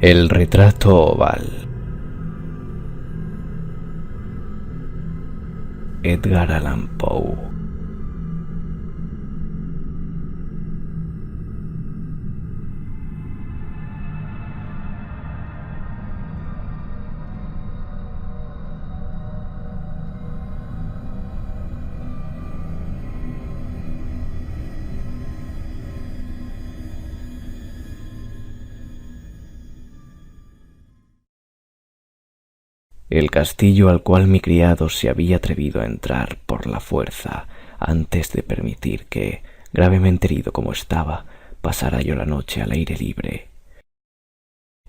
El retrato oval. Edgar Allan Poe. El castillo al cual mi criado se había atrevido a entrar por la fuerza antes de permitir que, gravemente herido como estaba, pasara yo la noche al aire libre.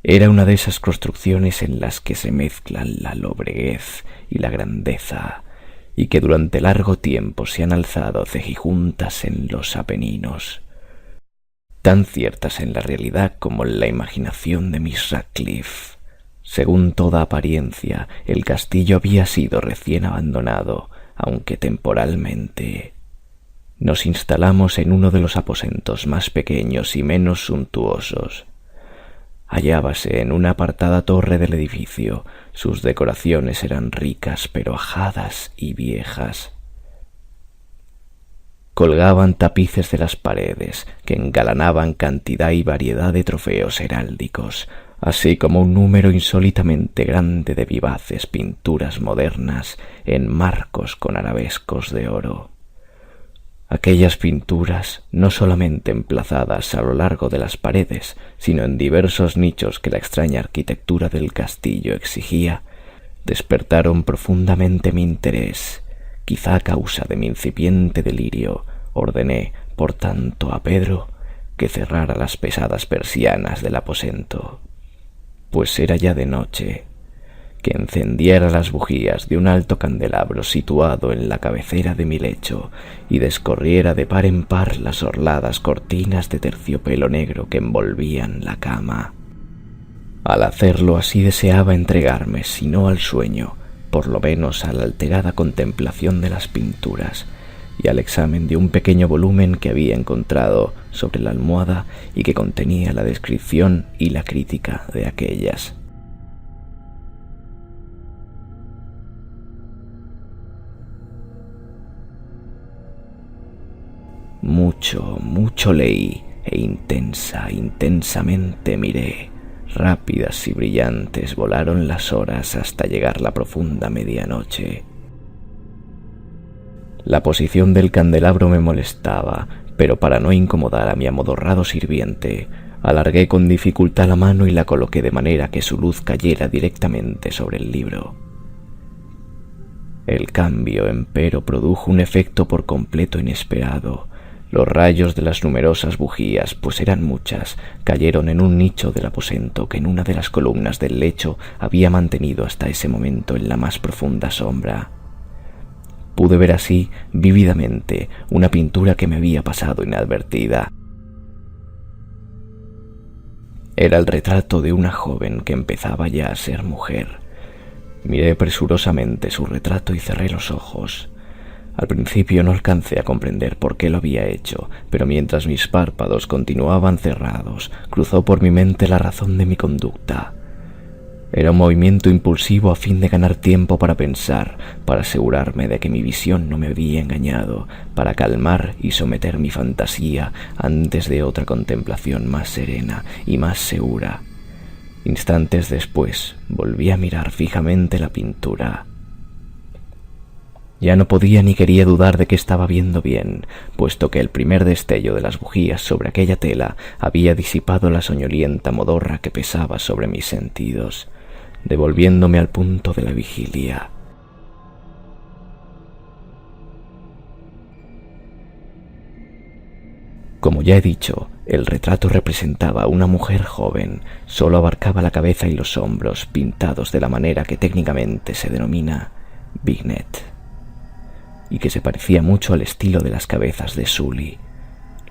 Era una de esas construcciones en las que se mezclan la lobreguez y la grandeza, y que durante largo tiempo se han alzado cejijuntas en los Apeninos, tan ciertas en la realidad como en la imaginación de Miss Radcliffe. Según toda apariencia, el castillo había sido recién abandonado, aunque temporalmente. Nos instalamos en uno de los aposentos más pequeños y menos suntuosos. Hallábase en una apartada torre del edificio. Sus decoraciones eran ricas pero ajadas y viejas. Colgaban tapices de las paredes que engalanaban cantidad y variedad de trofeos heráldicos, así como un número insólitamente grande de vivaces pinturas modernas en marcos con arabescos de oro. Aquellas pinturas, no solamente emplazadas a lo largo de las paredes, sino en diversos nichos que la extraña arquitectura del castillo exigía, despertaron profundamente mi interés. Quizá a causa de mi incipiente delirio, ordené, por tanto, a Pedro que cerrara las pesadas persianas del aposento, pues era ya de noche, que encendiera las bujías de un alto candelabro situado en la cabecera de mi lecho y descorriera de par en par las orladas cortinas de terciopelo negro que envolvían la cama. Al hacerlo así deseaba entregarme, si no al sueño, por lo menos a la alterada contemplación de las pinturas y al examen de un pequeño volumen que había encontrado sobre la almohada y que contenía la descripción y la crítica de aquellas. Mucho leí e intensamente miré. Rápidas y brillantes volaron las horas hasta llegar la profunda medianoche. La posición del candelabro me molestaba, pero para no incomodar a mi amodorrado sirviente, alargué con dificultad la mano y la coloqué de manera que su luz cayera directamente sobre el libro. El cambio, empero, produjo un efecto por completo inesperado. Los rayos de las numerosas bujías, pues eran muchas, cayeron en un nicho del aposento que en una de las columnas del lecho había mantenido hasta ese momento en la más profunda sombra. Pude ver así, vívidamente, una pintura que me había pasado inadvertida. Era el retrato de una joven que empezaba ya a ser mujer. Miré presurosamente su retrato y cerré los ojos. Al principio no alcancé a comprender por qué lo había hecho, pero mientras mis párpados continuaban cerrados, cruzó por mi mente la razón de mi conducta. Era un movimiento impulsivo a fin de ganar tiempo para pensar, para asegurarme de que mi visión no me había engañado, para calmar y someter mi fantasía antes de otra contemplación más serena y más segura. Instantes después, volví a mirar fijamente la pintura. Ya no podía ni quería dudar de que estaba viendo bien, puesto que el primer destello de las bujías sobre aquella tela había disipado la soñolienta modorra que pesaba sobre mis sentidos, devolviéndome al punto de la vigilia. Como ya he dicho, el retrato representaba a una mujer joven, solo abarcaba la cabeza y los hombros, pintados de la manera que técnicamente se denomina vignette, y que se parecía mucho al estilo de las cabezas de Sully.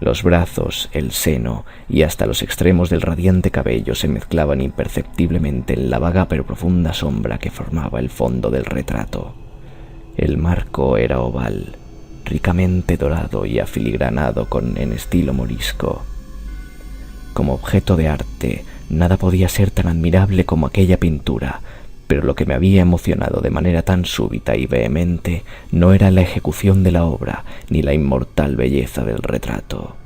Los brazos, el seno y hasta los extremos del radiante cabello se mezclaban imperceptiblemente en la vaga pero profunda sombra que formaba el fondo del retrato. El marco era oval, ricamente dorado y afiligranado en estilo morisco. como objeto de arte, nada podía ser tan admirable como aquella pintura, pero lo que me había emocionado de manera tan súbita y vehemente no era la ejecución de la obra ni la inmortal belleza del retrato.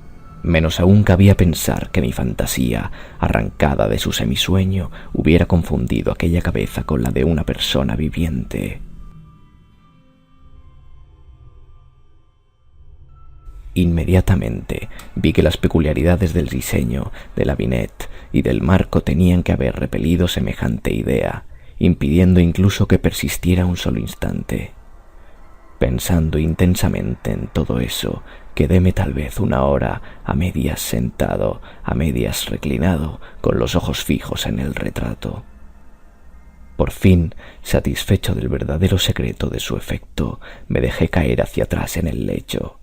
Menos aún cabía pensar que mi fantasía, arrancada de su semisueño, hubiera confundido aquella cabeza con la de una persona viviente. Inmediatamente vi que las peculiaridades del diseño, de la vignette y del marco tenían que haber repelido semejante idea, impidiendo incluso que persistiera un solo instante. Pensando intensamente en todo eso, quedéme tal vez una hora a medias sentado, a medias reclinado, con los ojos fijos en el retrato. Por fin, satisfecho del verdadero secreto de su efecto, me dejé caer hacia atrás en el lecho.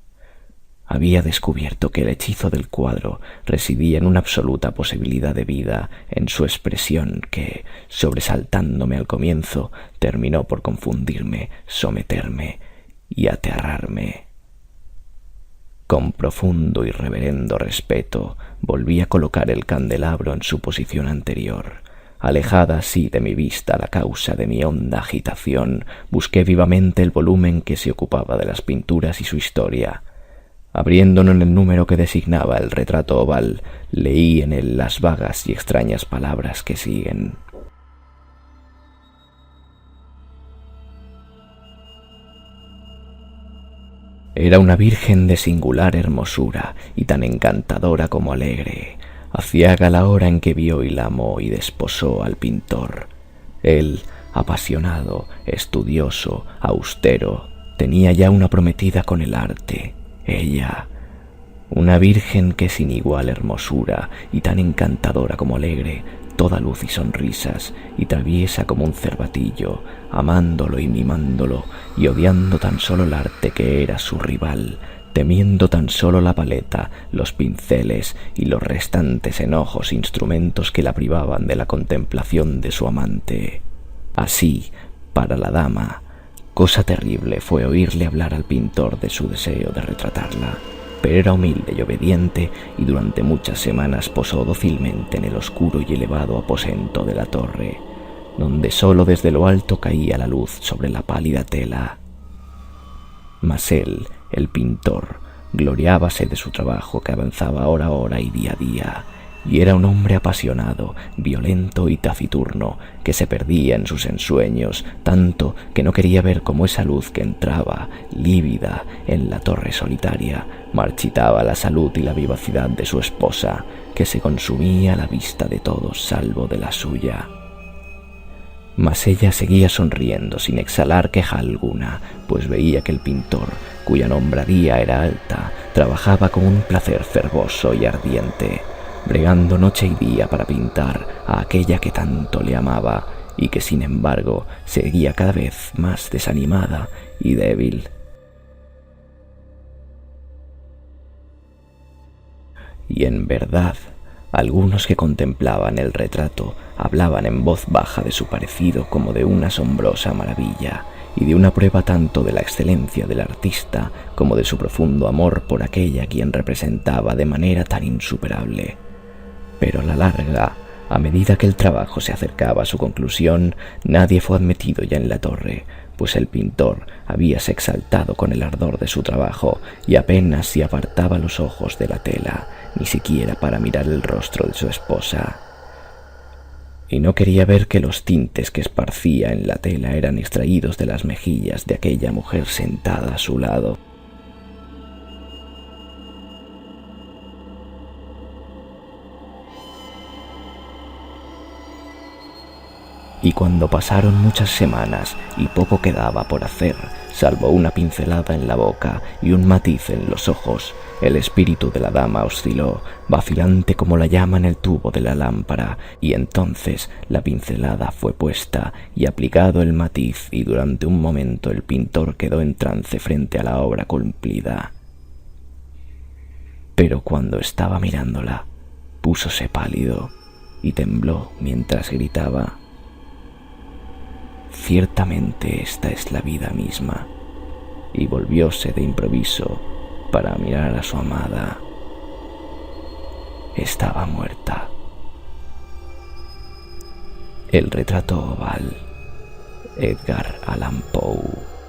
Había descubierto que el hechizo del cuadro residía en una absoluta posibilidad de vida en su expresión que, sobresaltándome al comienzo, terminó por confundirme, someterme y aterrarme. Con profundo y reverendo respeto volví a colocar el candelabro en su posición anterior. Alejada así de mi vista la causa de mi honda agitación, busqué vivamente el volumen que se ocupaba de las pinturas y su historia. Abriéndolo en el número que designaba el retrato oval, leí en él las vagas y extrañas palabras que siguen. Era una virgen de singular hermosura y tan encantadora como alegre, aciaga la hora en que vio y la amó y desposó al pintor. Él, apasionado, estudioso, austero, tenía ya una prometida con el arte. Ella, una virgen que sin igual hermosura y tan encantadora como alegre, toda luz y sonrisas, y traviesa como un cervatillo, amándolo y mimándolo, y odiando tan solo el arte que era su rival, temiendo tan solo la paleta, los pinceles y los restantes enojos instrumentos que la privaban de la contemplación de su amante. Así, para la dama, cosa terrible fue oírle hablar al pintor de su deseo de retratarla, pero era humilde y obediente, y durante muchas semanas posó dócilmente en el oscuro y elevado aposento de la torre, donde sólo desde lo alto caía la luz sobre la pálida tela. Mas él, el pintor, gloriábase de su trabajo que avanzaba hora a hora y día a día, y era un hombre apasionado, violento y taciturno, que se perdía en sus ensueños, tanto que no quería ver cómo esa luz que entraba, lívida, en la torre solitaria, marchitaba la salud y la vivacidad de su esposa, que se consumía a la vista de todos salvo de la suya. Mas ella seguía sonriendo sin exhalar queja alguna, pues veía que el pintor, cuya nombradía era alta, trabajaba con un placer fervoso y ardiente, bregando noche y día para pintar a aquella que tanto le amaba y que sin embargo seguía cada vez más desanimada y débil. Y en verdad, algunos que contemplaban el retrato hablaban en voz baja de su parecido como de una asombrosa maravilla y de una prueba tanto de la excelencia del artista como de su profundo amor por aquella a quien representaba de manera tan insuperable. Pero a la larga, a medida que el trabajo se acercaba a su conclusión, nadie fue admitido ya en la torre, pues el pintor habíase exaltado con el ardor de su trabajo y apenas si apartaba los ojos de la tela, ni siquiera para mirar el rostro de su esposa. Y no quería ver que los tintes que esparcía en la tela eran extraídos de las mejillas de aquella mujer sentada a su lado. Y cuando pasaron muchas semanas y poco quedaba por hacer, salvo una pincelada en la boca y un matiz en los ojos, el espíritu de la dama osciló, vacilante como la llama en el tubo de la lámpara, y entonces la pincelada fue puesta y aplicado el matiz, y durante un momento el pintor quedó en trance frente a la obra cumplida. Pero cuando estaba mirándola, púsose pálido y tembló mientras gritaba: «Ciertamente esta es la vida misma», y volvióse de improviso para mirar a su amada. estaba muerta. El retrato oval. Edgar Allan Poe.